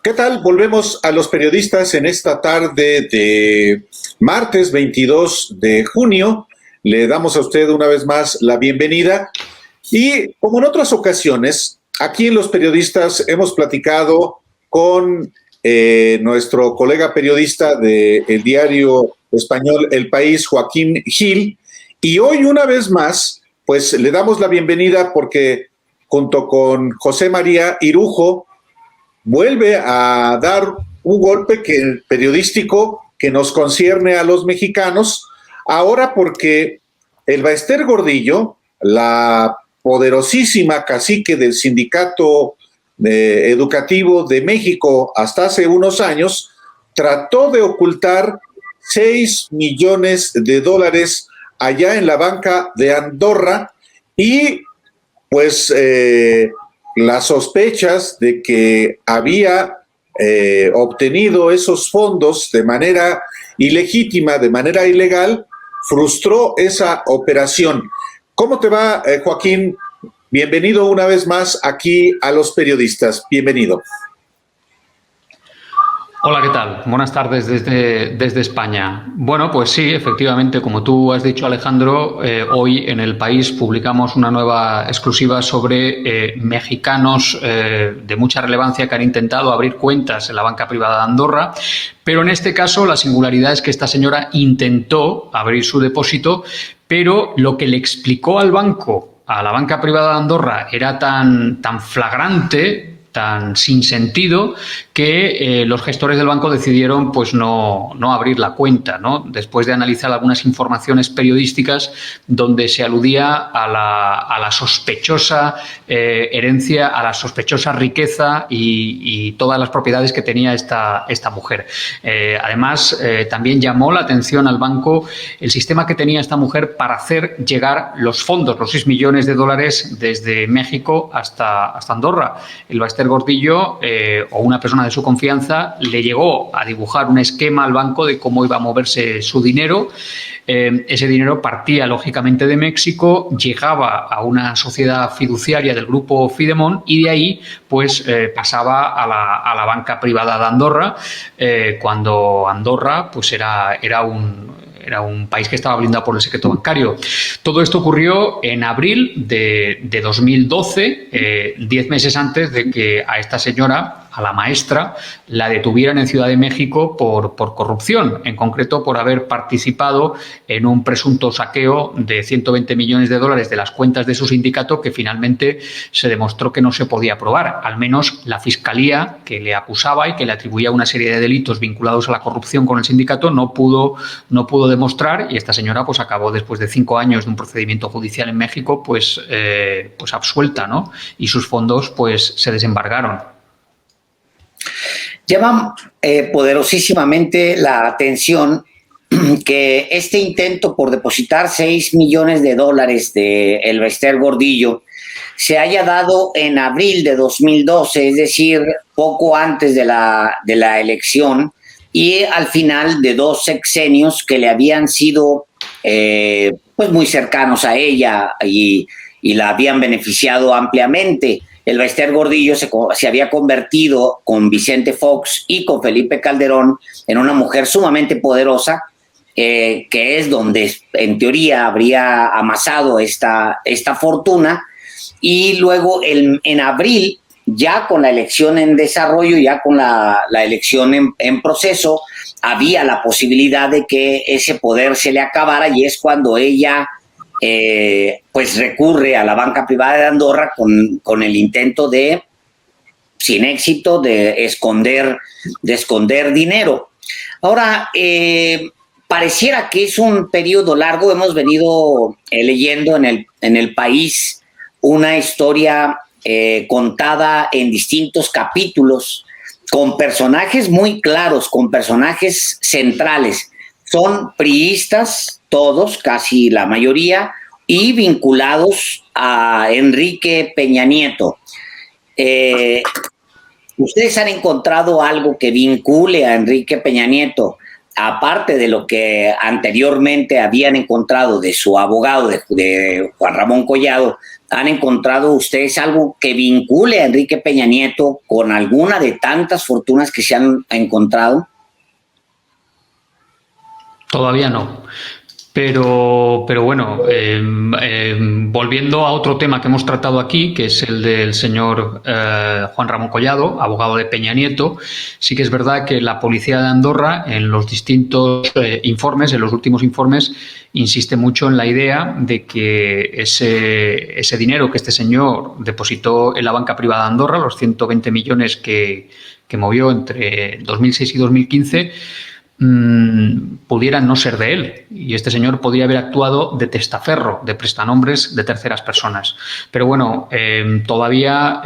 ¿Qué tal? Volvemos a los periodistas en esta tarde de martes 22 de junio. Le damos a usted una vez más la bienvenida. Y como en otras ocasiones, aquí en los periodistas hemos platicado con nuestro colega periodista del diario español El País, Joaquín Gil. Y hoy una vez más, pues le damos la bienvenida porque junto con José María Irujo, vuelve a dar un golpe periodístico que nos concierne a los mexicanos, ahora porque el Baester Gordillo, la poderosísima cacique del Sindicato Educativo de México hasta hace unos años, trató de ocultar 6 millones de dólares allá en la banca de Andorra y pues las sospechas de que había obtenido esos fondos de manera ilegítima, de manera ilegal, frustró esa operación. ¿Cómo te va, Joaquín? Bienvenido una vez más aquí a los periodistas. Bienvenido. Hola, ¿qué tal? Buenas tardes desde España. Bueno, pues sí, efectivamente, como tú has dicho, Alejandro, hoy en El País publicamos una nueva exclusiva sobre mexicanos de mucha relevancia que han intentado abrir cuentas en la banca privada de Andorra, pero en este caso la singularidad es que esta señora intentó abrir su depósito, pero lo que le explicó al banco, a la banca privada de Andorra, era tan flagrante, tan sin sentido, que los gestores del banco decidieron pues no abrir la cuenta, ¿no? Después de analizar algunas informaciones periodísticas donde se aludía a la sospechosa herencia, a la sospechosa riqueza y todas las propiedades que tenía esta mujer. Además, también llamó la atención al banco el sistema que tenía esta mujer para hacer llegar los fondos, los 6 millones de dólares desde México hasta Andorra. El Baester Gordillo o una persona de su confianza le llegó a dibujar un esquema al banco de cómo iba a moverse su dinero. Ese dinero partía lógicamente de México, llegaba a una sociedad fiduciaria del grupo Fidemon y de ahí pues pasaba a la banca privada de Andorra, cuando Andorra pues era un país que estaba blindado por el secreto bancario. Todo esto ocurrió en abril de 2012, 10 meses antes de que a esta señora, a la maestra, la detuvieran en Ciudad de México por corrupción, en concreto por haber participado en un presunto saqueo de 120 millones de dólares de las cuentas de su sindicato que finalmente se demostró que no se podía probar. Al menos la Fiscalía, que le acusaba y que le atribuía una serie de delitos vinculados a la corrupción con el sindicato, no pudo demostrar, y esta señora pues acabó, después de 5 años de un procedimiento judicial en México, pues absuelta, ¿no? Y sus fondos pues se desembargaron. Llama poderosísimamente la atención que este intento por depositar 6 millones de dólares de el Baester Gordillo se haya dado en abril de 2012, es decir, poco antes de la elección y al final de 2 sexenios que le habían sido pues muy cercanos a ella y la habían beneficiado ampliamente. El Baester Gordillo se había convertido con Vicente Fox y con Felipe Calderón en una mujer sumamente poderosa, que es donde en teoría habría amasado esta fortuna. Y luego en abril, ya con la elección en desarrollo, ya con la elección en proceso, había la posibilidad de que ese poder se le acabara, y es cuando ella pues recurre a la banca privada de Andorra con el intento de, sin éxito, de esconder dinero. Ahora, pareciera que es un periodo largo. Hemos venido leyendo en el País una historia contada en distintos capítulos, con personajes muy claros, con personajes centrales. Son priistas todos, casi la mayoría, y vinculados a Enrique Peña Nieto. ¿Ustedes han encontrado algo que vincule a Enrique Peña Nieto aparte de lo que anteriormente habían encontrado de su abogado, de Juan Ramón Collado, ¿han encontrado ustedes algo que vincule a Enrique Peña Nieto con alguna de tantas fortunas que se han encontrado? Todavía no. Pero bueno, volviendo a otro tema que hemos tratado aquí, que es el del señor Juan Ramón Collado, abogado de Peña Nieto, sí que es verdad que la policía de Andorra, en los distintos informes, en los últimos informes, insiste mucho en la idea de que ese dinero que este señor depositó en la banca privada de Andorra, los 120 millones que movió entre 2006 y 2015, pudieran no ser de él, y este señor podría haber actuado de testaferro, de prestanombres de terceras personas. Pero bueno, todavía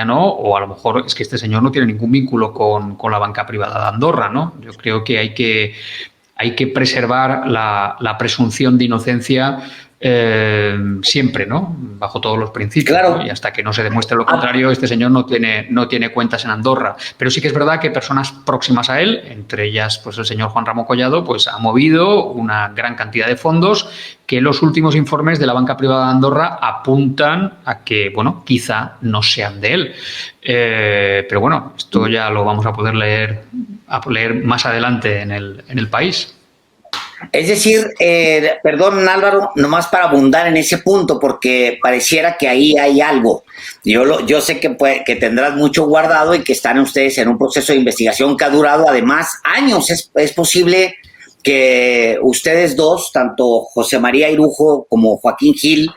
no, o a lo mejor es que este señor no tiene ningún vínculo con la banca privada de Andorra, ¿no? Yo creo que hay que preservar la presunción de inocencia siempre, ¿no? Bajo todos los principios. Claro. ¿No? Y hasta que no se demuestre lo contrario, este señor no tiene cuentas en Andorra. Pero sí que es verdad que personas próximas a él, entre ellas pues el señor Juan Ramón Collado, pues ha movido una gran cantidad de fondos que los últimos informes de la banca privada de Andorra apuntan a que, bueno, quizá no sean de él. Pero bueno, esto ya lo vamos a poder leer más adelante en el País. Es decir, perdón Álvaro, nomás para abundar en ese punto, porque pareciera que ahí hay algo. Yo sé que tendrás mucho guardado y que están ustedes en un proceso de investigación que ha durado además años. Es posible que ustedes dos, tanto José María Irujo como Joaquín Gil,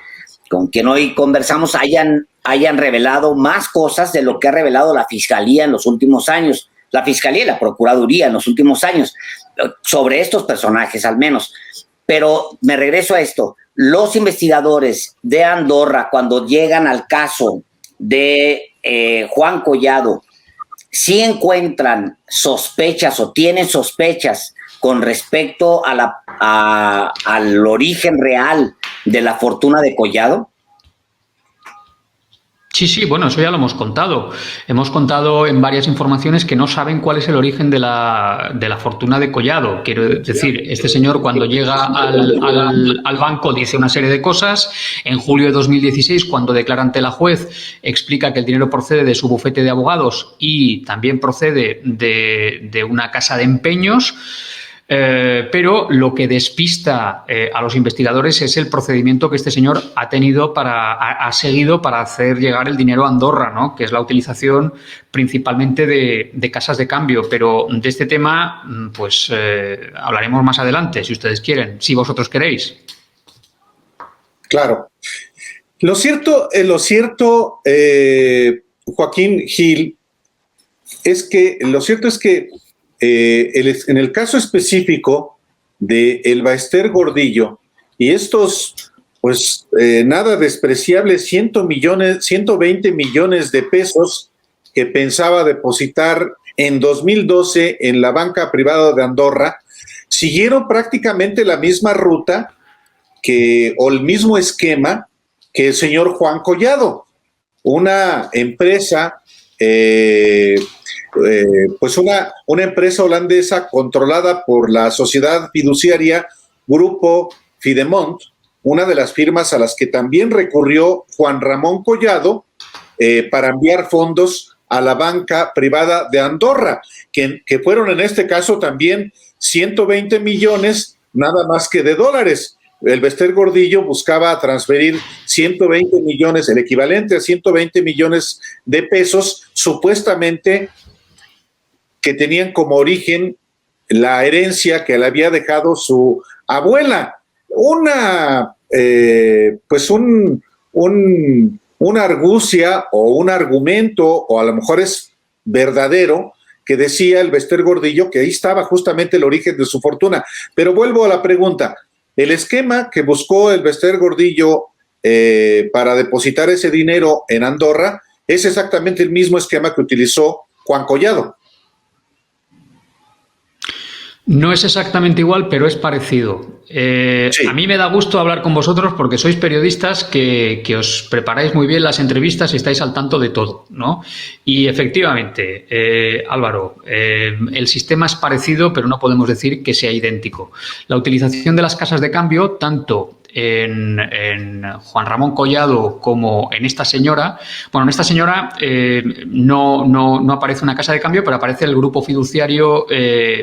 con quien hoy conversamos, hayan revelado más cosas de lo que ha revelado la Fiscalía en los últimos años. La Fiscalía y la Procuraduría en los últimos años, sobre estos personajes al menos. Pero me regreso a esto. Los investigadores de Andorra, cuando llegan al caso de Juan Collado, ¿sí encuentran sospechas o tienen sospechas con respecto al origen real de la fortuna de Collado? Sí, bueno, eso ya lo hemos contado. Hemos contado en varias informaciones que no saben cuál es el origen de la fortuna de Collado. Quiero decir, este señor cuando llega al banco dice una serie de cosas. En julio de 2016, cuando declara ante la juez, explica que el dinero procede de su bufete de abogados y también procede de una casa de empeños. Pero lo que despista a los investigadores es el procedimiento que este señor ha seguido para hacer llegar el dinero a Andorra, ¿no? Que es la utilización principalmente de casas de cambio. Pero de este tema, pues hablaremos más adelante, si ustedes quieren, si vosotros queréis. Claro. Lo cierto, Joaquín Gil, es que en el caso específico de el Baester Gordillo y estos, pues nada despreciables 120 millones de pesos que pensaba depositar en 2012 en la banca privada de Andorra, siguieron prácticamente la misma ruta o el mismo esquema que el señor Juan Collado, una empresa pues una empresa holandesa controlada por la sociedad fiduciaria Grupo Fidemont, una de las firmas a las que también recurrió Juan Ramón Collado para enviar fondos a la banca privada de Andorra, que fueron en este caso también 120 millones nada más que de dólares. El Baester Gordillo buscaba transferir 120 millones, el equivalente a 120 millones de pesos, supuestamente que tenían como origen la herencia que le había dejado su abuela. Pues una argucia o un argumento, o a lo mejor es verdadero, que decía el Baester Gordillo que ahí estaba justamente el origen de su fortuna. Pero vuelvo a la pregunta. El esquema que buscó el Baester Gordillo para depositar ese dinero en Andorra es exactamente el mismo esquema que utilizó Juan Collado. No es exactamente igual, pero es parecido. Sí. A mí me da gusto hablar con vosotros porque sois periodistas que os preparáis muy bien las entrevistas y estáis al tanto de todo, ¿no? Y efectivamente, Álvaro, el sistema es parecido, pero no podemos decir que sea idéntico. La utilización de las casas de cambio, tanto en Juan Ramón Collado como en esta señora. Bueno, en esta señora no aparece una casa de cambio, pero aparece el grupo fiduciario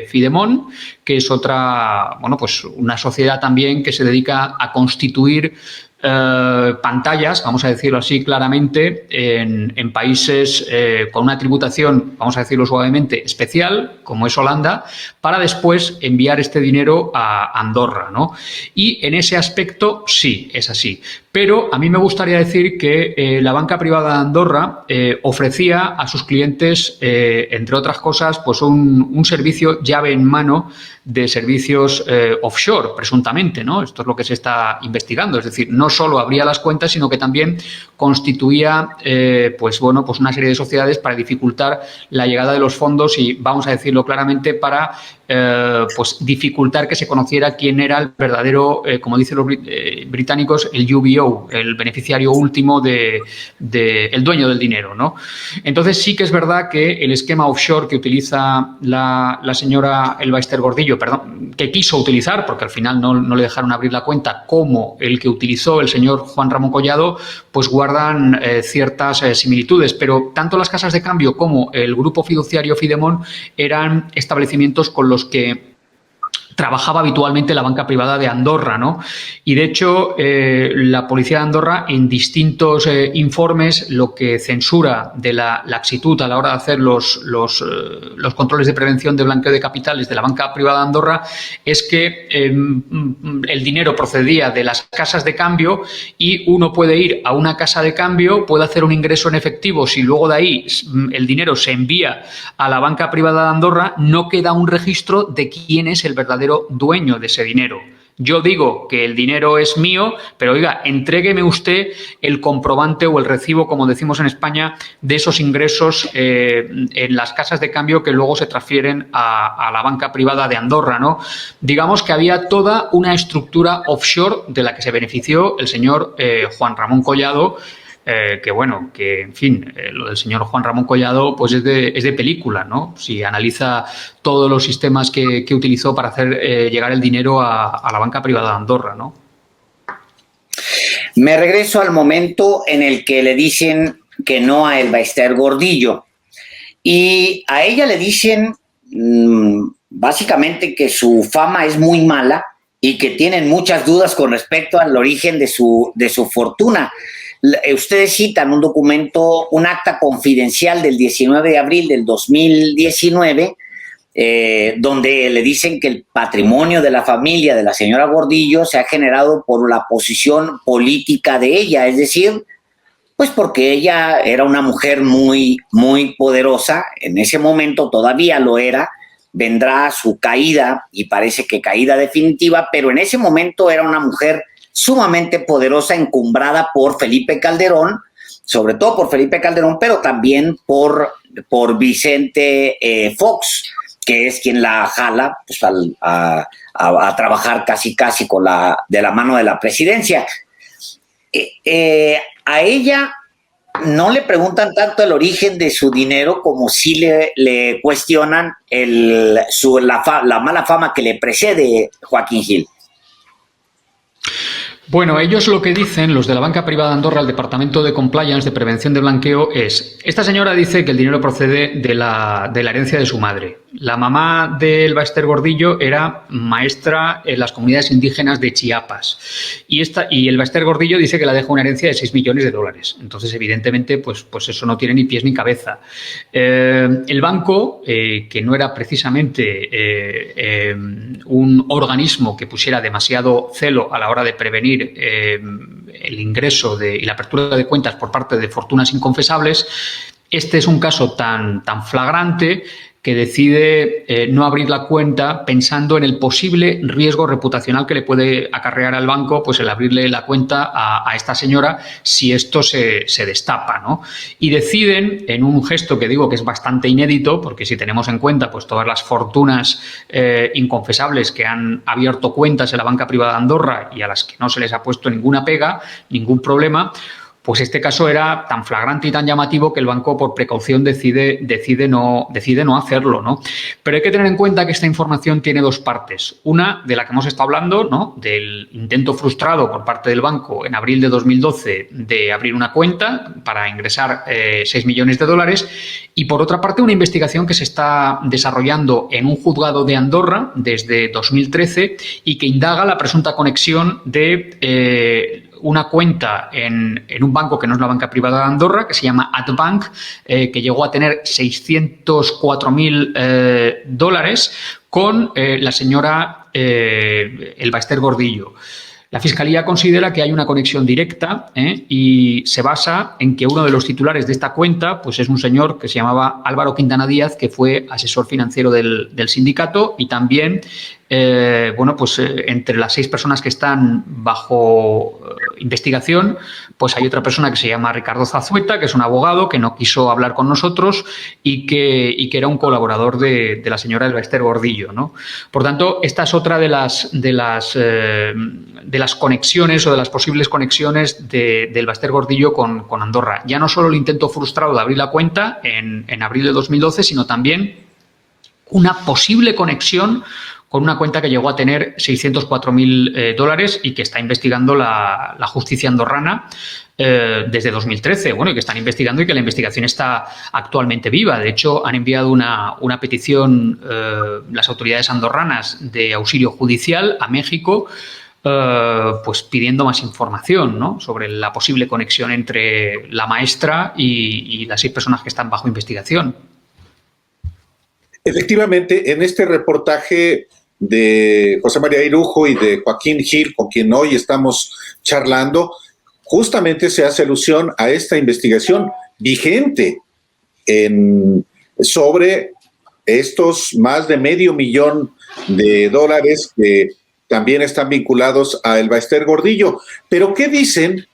Fidemón, que es otra, bueno, pues una sociedad también que se dedica a constituir pantallas, vamos a decirlo así claramente, en países con una tributación, vamos a decirlo suavemente, especial, como es Holanda, para después enviar este dinero a Andorra, ¿no? Y en ese aspecto sí, es así. Pero a mí me gustaría decir que la banca privada de Andorra ofrecía a sus clientes, entre otras cosas, pues un servicio llave en mano de servicios offshore, presuntamente, ¿no? Esto es lo que se está investigando. Es decir, no solo abría las cuentas, sino que también constituía, pues una serie de sociedades para dificultar la llegada de los fondos y, vamos a decirlo claramente, para pues dificultar que se conociera quién era el verdadero, como dicen los británicos, el UBO, el beneficiario último el dueño del dinero, ¿no? Entonces sí que es verdad que el esquema offshore que utiliza la señora Elba Ester Gordillo, que quiso utilizar, porque al final no le dejaron abrir la cuenta, como el que utilizó el señor Juan Ramón Collado, pues guardan ciertas similitudes, pero tanto las casas de cambio como el grupo fiduciario Fidemón eran establecimientos con los que trabajaba habitualmente la banca privada de Andorra, ¿no? Y de hecho, la policía de Andorra, en distintos informes, lo que censura de la laxitud a la hora de hacer los controles de prevención de blanqueo de capitales de la banca privada de Andorra es que el dinero procedía de las casas de cambio y uno puede ir a una casa de cambio, puede hacer un ingreso en efectivo, si luego de ahí el dinero se envía a la banca privada de Andorra, no queda un registro de quién es el verdadero dueño de ese dinero. Yo digo que el dinero es mío, pero oiga, entrégueme usted el comprobante o el recibo, como decimos en España, de esos ingresos en las casas de cambio que luego se transfieren a la banca privada de Andorra, ¿no? Digamos que había toda una estructura offshore de la que se benefició el señor Juan Ramón Collado, que en fin, lo del señor Juan Ramón Collado pues es de película, ¿no? Si analiza todos los sistemas que utilizó para hacer llegar el dinero a la banca privada de Andorra, ¿no? Me regreso al momento en el que le dicen que no a Elba Ester Gordillo y a ella le dicen básicamente que su fama es muy mala y que tienen muchas dudas con respecto al origen de su fortuna. Ustedes citan un documento, un acta confidencial del 19 de abril del 2019, donde le dicen que el patrimonio de la familia de la señora Gordillo se ha generado por la posición política de ella, es decir, pues porque ella era una mujer muy, muy poderosa, en ese momento todavía lo era, vendrá su caída y parece que caída definitiva, pero en ese momento era una mujer sumamente poderosa, encumbrada por Felipe Calderón, sobre todo por Felipe Calderón, pero también por Vicente Fox, que es quien la jala pues, a trabajar casi de la mano de la presidencia. A ella no le preguntan tanto el origen de su dinero como sí le cuestionan la mala fama que le precede Joaquín Gil. Bueno, ellos lo que dicen, los de la banca privada de Andorra, el Departamento de Compliance, de Prevención de Blanqueo, es: esta señora dice que el dinero procede de la herencia de su madre. La mamá de Elba Ester Gordillo era maestra en las comunidades indígenas de Chiapas. Y Elba Ester Gordillo dice que la deja una herencia de 6 millones de dólares. Entonces, evidentemente, pues eso no tiene ni pies ni cabeza. El banco, que no era precisamente un organismo que pusiera demasiado celo a la hora de prevenir el ingreso y la apertura de cuentas por parte de fortunas inconfesables, Este es un caso tan flagrante que decide no abrir la cuenta pensando en el posible riesgo reputacional que le puede acarrear al banco pues el abrirle la cuenta a esta señora si esto se destapa, ¿no? Y deciden, en un gesto que digo que es bastante inédito, porque si tenemos en cuenta pues todas las fortunas inconfesables que han abierto cuentas en la banca privada de Andorra y a las que no se les ha puesto ninguna pega, ningún problema, pues este caso era tan flagrante y tan llamativo que el banco, por precaución, decide no hacerlo, ¿no? Pero hay que tener en cuenta que esta información tiene dos partes. Una, de la que hemos estado hablando, ¿no? Del intento frustrado por parte del banco en abril de 2012 de abrir una cuenta para ingresar 6 millones de dólares. Y por otra parte, una investigación que se está desarrollando en un juzgado de Andorra desde 2013 y que indaga la presunta conexión de una cuenta en un banco que no es la banca privada de Andorra, que se llama Adbank, que llegó a tener 604.000 dólares con la señora Elba-Ester Gordillo. La Fiscalía considera que hay una conexión directa y se basa en que uno de los titulares de esta cuenta pues es un señor que se llamaba Álvaro Quintana Díaz, que fue asesor financiero del sindicato, y también entre las 6 personas que están bajo investigación, pues hay otra persona que se llama Ricardo Zazueta, que es un abogado que no quiso hablar con nosotros y que era un colaborador de la señora Elba-Ester Gordillo, ¿no? Por tanto, esta es otra de las conexiones o de las posibles conexiones de Elba-Ester Gordillo con Andorra. Ya no solo el intento frustrado de abrir la cuenta en abril de 2012, sino también una posible conexión con una cuenta que llegó a tener 604.000 dólares y que está investigando la justicia andorrana desde 2013, y que están investigando y que la investigación está actualmente viva. De hecho, han enviado una petición las autoridades andorranas de auxilio judicial a México, pues pidiendo más información, ¿no?, sobre la posible conexión entre la maestra y las 6 personas que están bajo investigación. Efectivamente, en este reportaje de José María Irujo y de Joaquín Gil, con quien hoy estamos charlando, justamente se hace alusión a esta investigación vigente sobre estos más de $500,000 que también están vinculados a Elba-Ester Gordillo. Pero ¿qué dicen,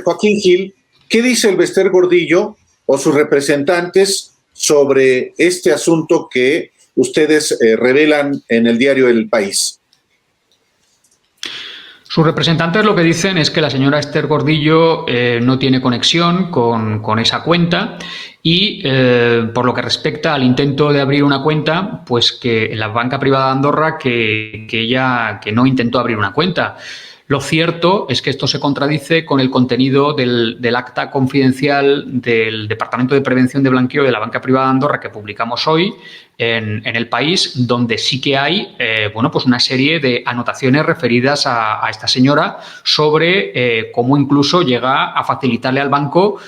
Joaquín Gil, qué dice Elba-Ester Gordillo o sus representantes sobre este asunto que ustedes revelan en el diario El País? Sus representantes lo que dicen es que la señora Ester Gordillo no tiene conexión con esa cuenta y por lo que respecta al intento de abrir una cuenta, pues que en la banca privada de Andorra que ella no intentó abrir una cuenta. Lo cierto es que esto se contradice con el contenido del acta confidencial del Departamento de Prevención de Blanqueo de la banca privada de Andorra que publicamos hoy en El País, donde sí que hay pues una serie de anotaciones referidas a esta señora sobre cómo incluso llega a facilitarle al banco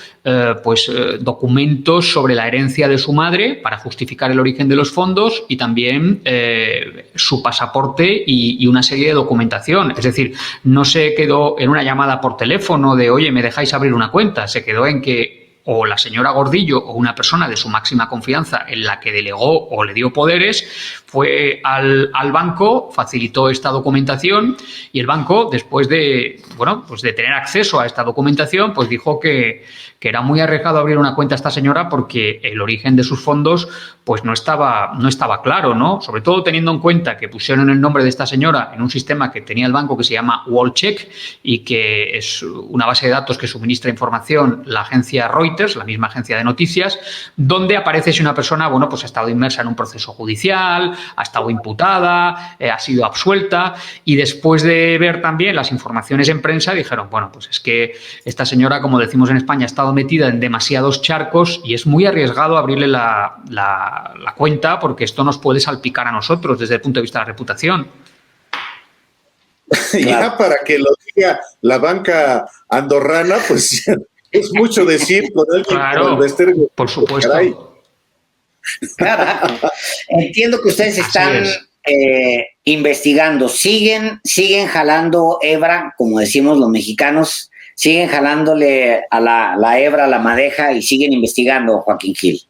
documentos sobre la herencia de su madre para justificar el origen de los fondos y también su pasaporte y una serie de documentación. Es decir, no se quedó en una llamada por teléfono de oye, ¿me dejáis abrir una cuenta? Se quedó en que o la señora Gordillo o una persona de su máxima confianza en la que delegó o le dio poderes fue al banco, facilitó esta documentación y el banco, después de tener acceso a esta documentación, pues dijo que era muy arriesgado abrir una cuenta a esta señora porque el origen de sus fondos pues no estaba claro, ¿no? Sobre todo teniendo en cuenta que pusieron el nombre de esta señora en un sistema que tenía el banco que se llama WallCheck y que es una base de datos que suministra información la agencia Reuters, la misma agencia de noticias, donde aparece si una persona, pues ha estado inmersa en un proceso judicial, ha estado imputada, ha sido absuelta, y después de ver también las informaciones en prensa dijeron, pues es que esta señora, como decimos en España, ha estado metida en demasiados charcos y es muy arriesgado abrirle la cuenta porque esto nos puede salpicar a nosotros desde el punto de vista de la reputación. Ya para que lo diga la banca andorrana, pues es mucho decir con alguien como Elba-Ester Gordillo. Por supuesto. Caray. Claro. Entiendo que ustedes están investigando, siguen jalando hebra, como decimos los mexicanos, siguen jalándole a la hebra, a la madeja y siguen investigando, Joaquín Gil.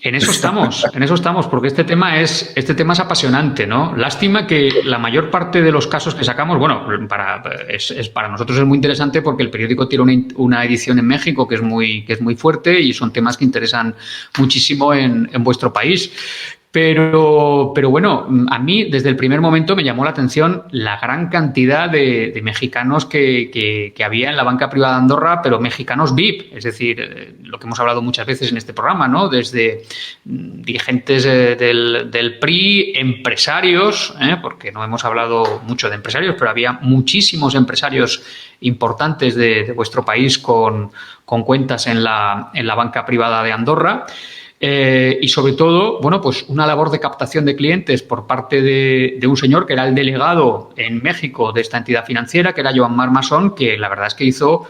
En eso estamos, porque este tema es apasionante, ¿no? Lástima que la mayor parte de los casos que sacamos, bueno, para nosotros es muy interesante porque el periódico tiene una edición en México que es muy fuerte y son temas que interesan muchísimo en vuestro país. Pero bueno, a mí desde el primer momento me llamó la atención la gran cantidad de mexicanos que había en la banca privada de Andorra, pero mexicanos VIP, es decir, lo que hemos hablado muchas veces en este programa, ¿no? Desde dirigentes del PRI, empresarios, porque no hemos hablado mucho de empresarios, pero había muchísimos empresarios importantes de vuestro país con cuentas en la banca privada de Andorra. Y sobre todo, bueno, pues una labor de captación de clientes por parte de un señor que era el delegado en México de esta entidad financiera, que era Joan Marmasón, que la verdad es que hizo,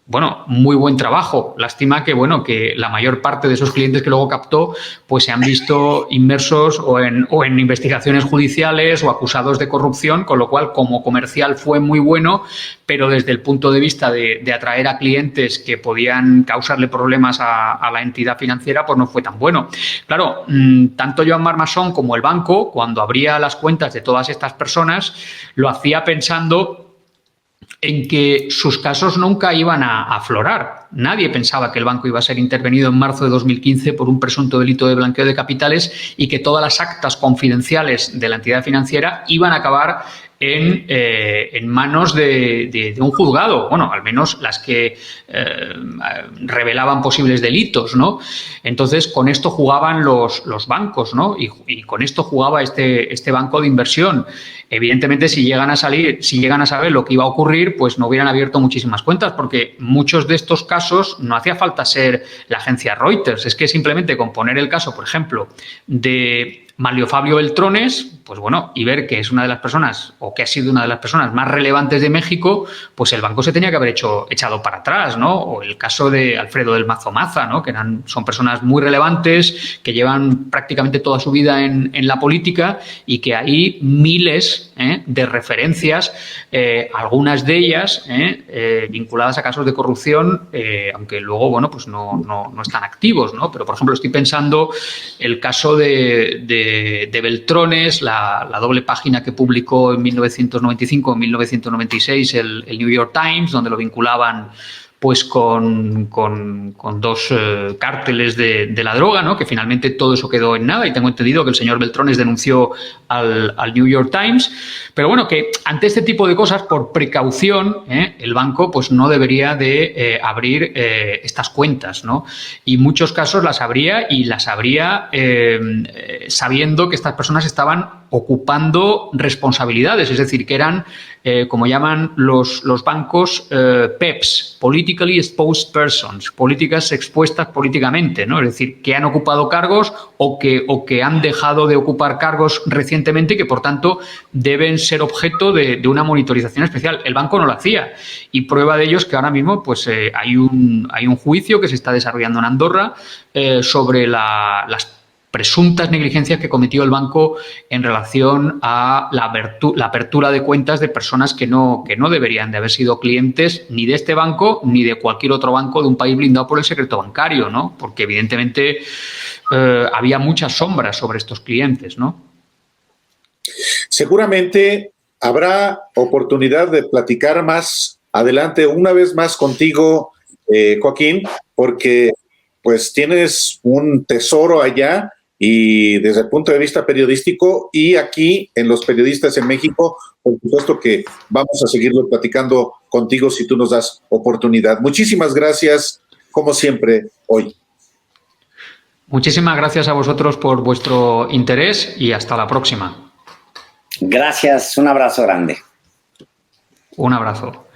bueno, muy buen trabajo. Lástima que, bueno, que la mayor parte de esos clientes que luego captó, pues se han visto inmersos o en investigaciones judiciales o acusados de corrupción, con lo cual, como comercial fue muy bueno, pero desde el punto de vista de atraer a clientes que podían causarle problemas a la entidad financiera, pues no fue tan bueno. Claro, tanto Joan Marmasón como el banco, cuando abría las cuentas de todas estas personas, lo hacía pensando en que sus casos nunca iban a aflorar. Nadie pensaba que el banco iba a ser intervenido en marzo de 2015 por un presunto delito de blanqueo de capitales y que todas las actas confidenciales de la entidad financiera iban a acabar en manos de un juzgado, bueno, al menos las que revelaban posibles delitos, ¿no? Entonces, con esto jugaban los bancos, ¿no? Y con esto jugaba este banco de inversión. Evidentemente, si llegan a saber lo que iba a ocurrir, pues no hubieran abierto muchísimas cuentas, porque muchos de estos casos no hacía falta ser la agencia Reuters, es que simplemente con poner el caso, por ejemplo, de Manlio Fabio Beltrones, pues bueno, y ver que es una de las personas, o que ha sido una de las personas más relevantes de México, pues el banco se tenía que haber echado para atrás, ¿no? O el caso de Alfredo del Mazo Maza, ¿no? Que son personas muy relevantes, que llevan prácticamente toda su vida en la política y que hay miles de referencias, algunas de ellas vinculadas a casos de corrupción, aunque luego, bueno, pues no están activos, ¿no? Pero, por ejemplo, estoy pensando el caso de Beltrones, la doble página que publicó en 1995 o en 1996 el New York Times, donde lo vinculaban pues con dos cárteles de la droga, ¿no? Que finalmente todo eso quedó en nada y tengo entendido que el señor Beltrones denunció al New York Times. Pero bueno, que ante este tipo de cosas, por precaución, el banco pues no debería de abrir estas cuentas, ¿no? Y en muchos casos las abría sabiendo que estas personas estaban ocupando responsabilidades, es decir, que eran, como llaman los bancos, PEPs, Politically Exposed Persons, políticas expuestas políticamente, ¿no? Es decir, que han ocupado cargos o que han dejado de ocupar cargos recientemente y que, por tanto, deben ser objeto de una monitorización especial. El banco no lo hacía y prueba de ello es que ahora mismo pues, hay un juicio que se está desarrollando en Andorra sobre las presuntas negligencias que cometió el banco en relación a la apertura de cuentas de personas que no deberían de haber sido clientes ni de este banco ni de cualquier otro banco de un país blindado por el secreto bancario, ¿no? Porque evidentemente había muchas sombras sobre estos clientes, ¿no? Seguramente habrá oportunidad de platicar más adelante una vez más contigo, Joaquín, porque pues tienes un tesoro allá y desde el punto de vista periodístico y aquí en Los Periodistas en México, por supuesto que vamos a seguirlo platicando contigo si tú nos das oportunidad. Muchísimas gracias, como siempre, hoy. Muchísimas gracias a vosotros por vuestro interés y hasta la próxima. Gracias, un abrazo grande. Un abrazo.